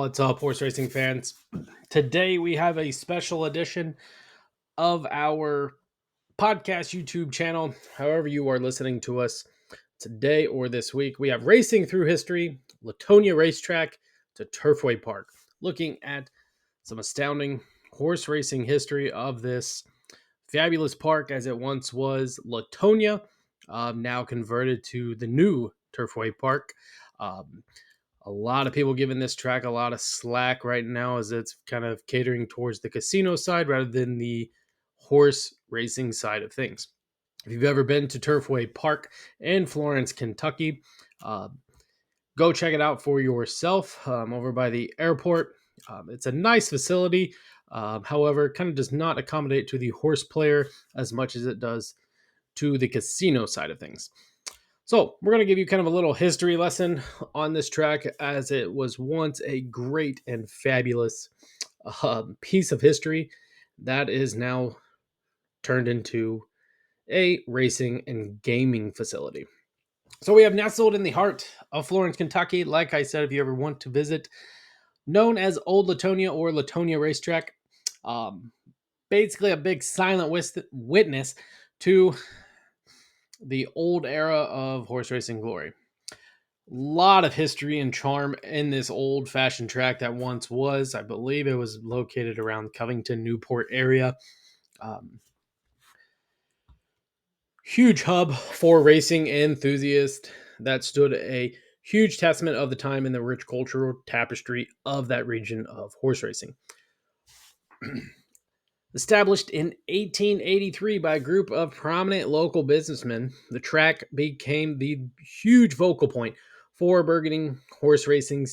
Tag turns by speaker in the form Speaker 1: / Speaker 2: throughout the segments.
Speaker 1: What's up, horse racing fans? Today we have a special edition of our podcast YouTube channel. However, you are listening to us today or this week, we have Racing Through History, Latonia Race Track to Turfway Park, looking at some astounding horse racing history of this fabulous park as it once was Latonia, now converted to the new Turfway Park. Um, a lot of people giving this track a lot of slack right now as it's kind of catering towards the casino side rather than the horse racing side of things. If you've ever been to Turfway Park in Florence, Kentucky, uh, go check it out for yourself over by the airport. It's a nice facility, however, kind of does not accommodate to the horse player as much as it does to the casino side of things. So we're going to give you kind of a little history lesson on this track as it was once a great and fabulous piece of history that is now turned into a racing and gaming facility. So we have nestled in the heart of Florence, Kentucky. Like I said, if you ever want to visit, known as Old Latonia or Latonia Race Track, um, basically a big silent witness to the old era of horse racing glory. Lot of history and charm in this old fashioned track that once was. I believe it was located around Covington, Newport area. Um, Huge hub for racing enthusiasts that stood a huge testament of the time in the rich cultural tapestry of that region of horse racing. Established in 1883 by a group of prominent local businessmen, the track became the huge focal point for burgeoning horse racing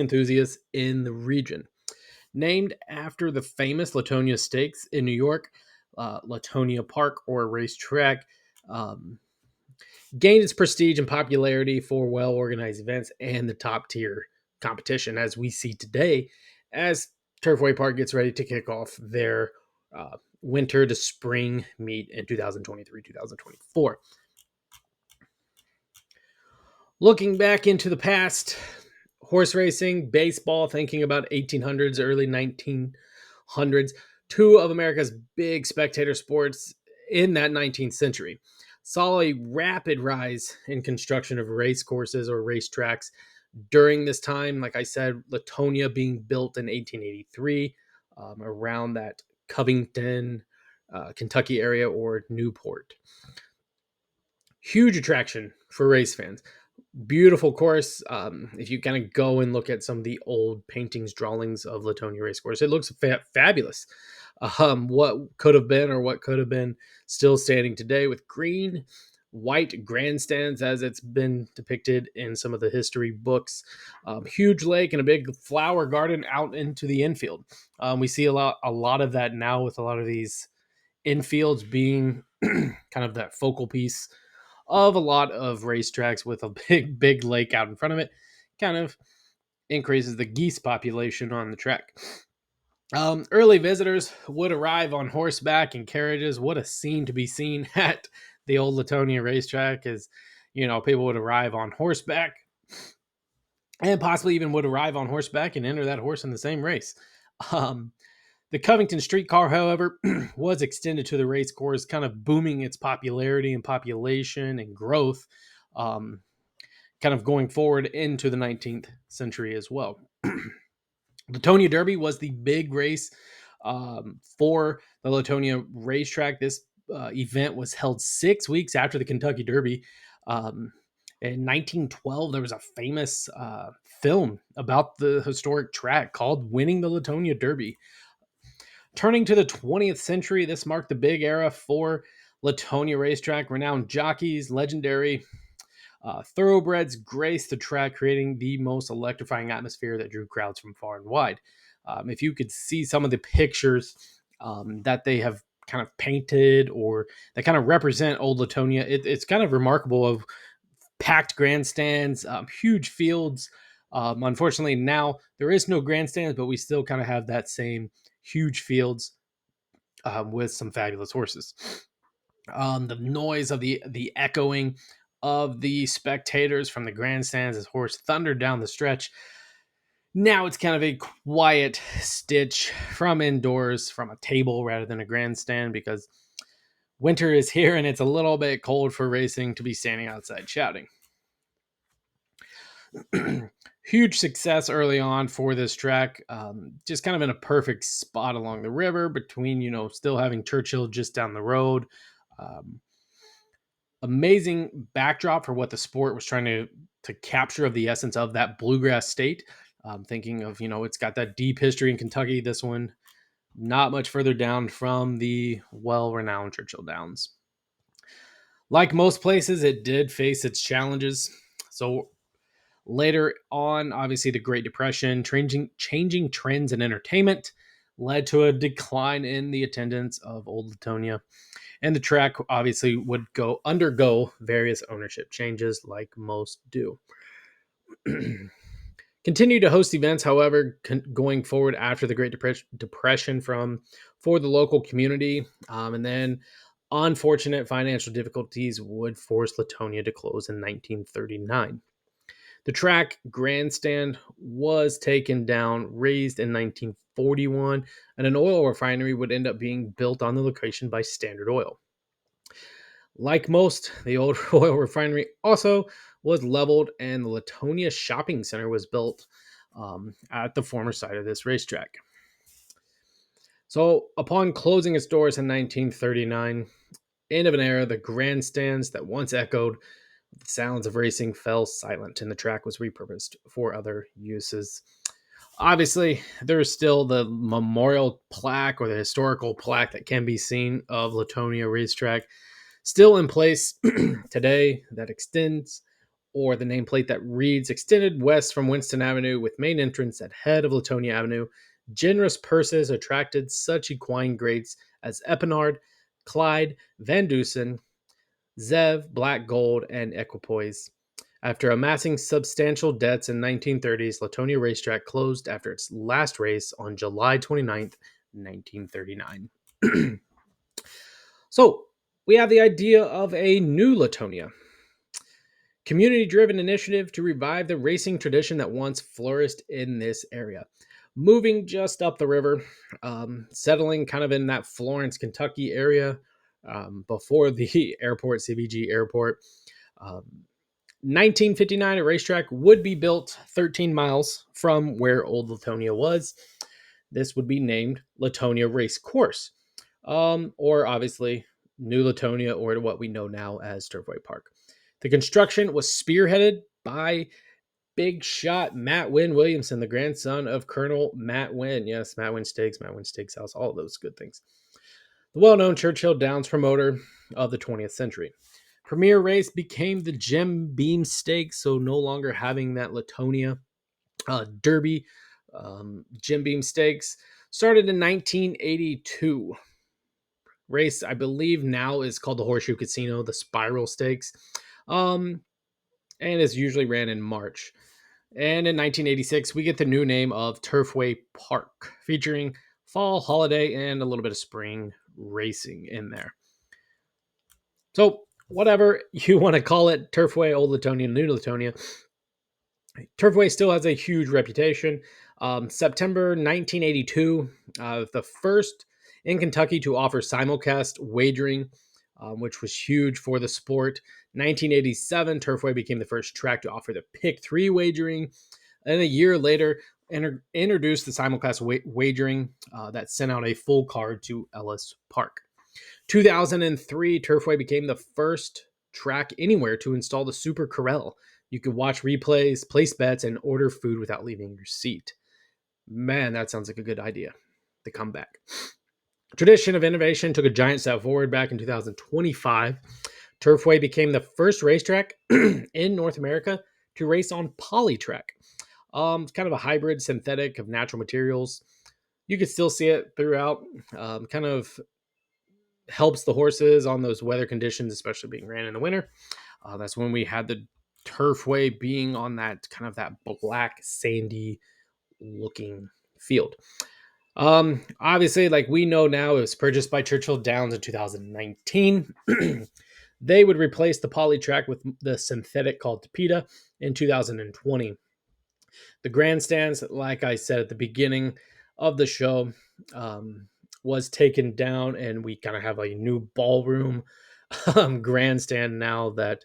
Speaker 1: enthusiasts in the region. Named after the famous Latonia Stakes in New York, Latonia Park or racetrack gained its prestige and popularity for well-organized events and the top-tier competition as we see today as Turfway Park gets ready to kick off their winter to spring meet in 2023-2024. Looking back into the past, horse racing, baseball, thinking about 1800s, early 1900s, two of America's big spectator sports in that 19th century, saw a rapid rise in construction of race courses or racetracks during this time. Like I said, Latonia being built in 1883 around that Covington, Kentucky area or Newport. Huge attraction for race fans. Beautiful course. If you kind of go and look at some of the old paintings, drawings of Latonia Race Course, it looks fabulous. What could have been or what could have been still standing today with green, white grandstands as it's been depicted in some of the history books. Huge lake and a big flower garden out into the infield. We see a lot of that now with a lot of these infields being kind of that focal piece of a lot of racetracks with a big lake out in front of it. Kind of increases the geese population on the track. Early visitors would arrive on horseback and carriages. What a scene to be seen at the Old Latonia Racetrack is, people would arrive on horseback and possibly even would arrive on horseback and enter that horse in the same race. The Covington streetcar, however, was extended to the race course, kind of booming its popularity and population and growth, kind of going forward into the 19th century as well. Latonia Derby was the big race for the Latonia racetrack. This event was held 6 weeks after the Kentucky Derby. In 1912, there was a famous film about the historic track called Winning the Latonia Derby. Turning to the 20th century, this marked the big era for Latonia Racetrack. Renowned jockeys, legendary thoroughbreds graced the track, creating the most electrifying atmosphere that drew crowds from far and wide. If you could see some of the pictures that they have kind of painted or that kind of represent Old Latonia, it's kind of remarkable of packed grandstands, huge fields. Unfortunately, now there is no grandstands, but we still kind of have that same huge fields with some fabulous horses. The noise of the echoing of the spectators from the grandstands as horse thundered down the stretch Now it's kind of a quiet stitch from indoors, from a table rather than a grandstand, because winter is here and it's a little bit cold for racing to be standing outside shouting. Huge success early on for this track, just kind of in a perfect spot along the river between, still having Churchill just down the road. Um, Amazing backdrop for what the sport was trying to capture of the essence of that bluegrass state. Thinking of, it's got that deep history in Kentucky. This one, not much further down from the well-renowned Churchill Downs. Like most places, it did face its challenges. So later on, obviously, the Great Depression, changing trends in entertainment led to a decline in the attendance of Old Latonia. And the track obviously would undergo various ownership changes like most do. Continue to host events, however, going forward after the Great Depression for the local community. And then unfortunate financial difficulties would force Latonia to close in 1939. The track grandstand was taken down, raised in 1941, and an oil refinery would end up being built on the location by Standard Oil. Like most, the old oil refinery also was leveled, and the Latonia Shopping Center was built at the former site of this racetrack. So, upon closing its doors in 1939, end of an era, the grandstands that once echoed the sounds of racing fell silent, and the track was repurposed for other uses. Obviously, there's still the memorial plaque or the historical plaque that can be seen of Latonia Race Track still in place today that extends, or the nameplate that reads extended west from Winston Avenue with main entrance at head of Latonia Avenue. Generous purses attracted such equine greats as Epinard, Clyde, Van Dusen, Zev, Black Gold, and Equipoise. After amassing substantial debts in 1930s, Latonia Racetrack closed after its last race on July 29th, 1939. So, we have the idea of a new Latonia. Community-driven initiative to revive the racing tradition that once flourished in this area. Moving just up the river, settling kind of in that Florence, Kentucky area before the airport, CVG Airport. 1959, a racetrack would be built 13 miles from where Old Latonia was. This would be named Latonia Race Course, or obviously New Latonia, or what we know now as Turfway Park. The construction was spearheaded by big shot Matt Wynn Williamson, the grandson of Colonel Matt Wynn. Yes, Matt Wynn Steakhouse, all of those good things. The well-known Churchill Downs promoter of the 20th century. Premier race became the Jim Beam Stakes, so no longer having that Latonia Derby. Jim Beam Stakes started in 1982. Race, I believe, now is called the Horseshoe Casino, the Spiral Stakes, and is usually ran in March. And in 1986, we get the new name of Turfway Park, featuring fall, holiday, and a little bit of spring racing in there. So, whatever you want to call it, Turfway, Old Latonia, New Latonia, Turfway still has a huge reputation. September 1982, the first in Kentucky to offer simulcast wagering, which was huge for the sport. 1987, Turfway became the first track to offer the pick three wagering. And a year later, introduced the simulcast wagering that sent out a full card to Ellis Park. 2003, Turfway became the first track anywhere to install the Super Corral. You could watch replays, place bets, and order food without leaving your seat. Man, that sounds like a good idea. The comeback. Tradition of innovation took a giant step forward back in 2025. Turfway became the first racetrack in North America to race on Polytrack. It's kind of a hybrid synthetic of natural materials. You can still see it throughout. Kind of helps the horses on those weather conditions, especially being ran in the winter. That's when we had the Turfway being on that kind of that black sandy looking field. Obviously, like we know now, it was purchased by Churchill Downs in 2019. They would replace the poly track with the synthetic called Tapeta in 2020. The grandstands, like I said at the beginning of the show, um, was taken down, and we kind of have a new ballroom grandstand now that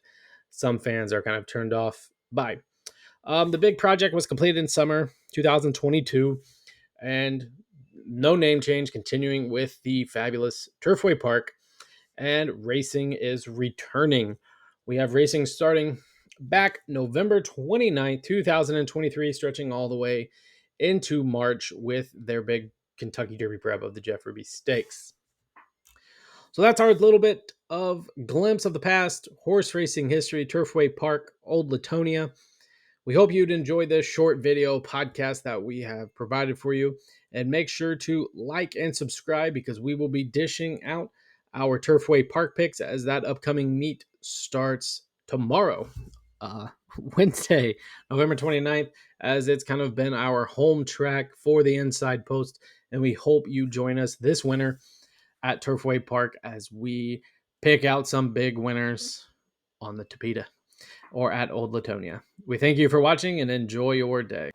Speaker 1: some fans are kind of turned off by. The big project was completed in summer 2022, and no name change, continuing with the fabulous Turfway Park, and racing is returning. We have racing starting back November 29th, 2023, stretching all the way into March with their big Kentucky Derby prep of the Jeff Ruby Stakes. So that's our little bit of glimpse of the past, horse racing history, Turfway Park, Old Latonia. We hope you'd enjoy this short video podcast that we have provided for you. And make sure to like and subscribe, because we will be dishing out our Turfway Park picks as that upcoming meet starts tomorrow, Wednesday, November 29th, as it's kind of been our home track for the Inside Post. And we hope you join us this winter at Turfway Park as we pick out some big winners on the Tapeta or at Old Latonia. We thank you for watching and enjoy your day.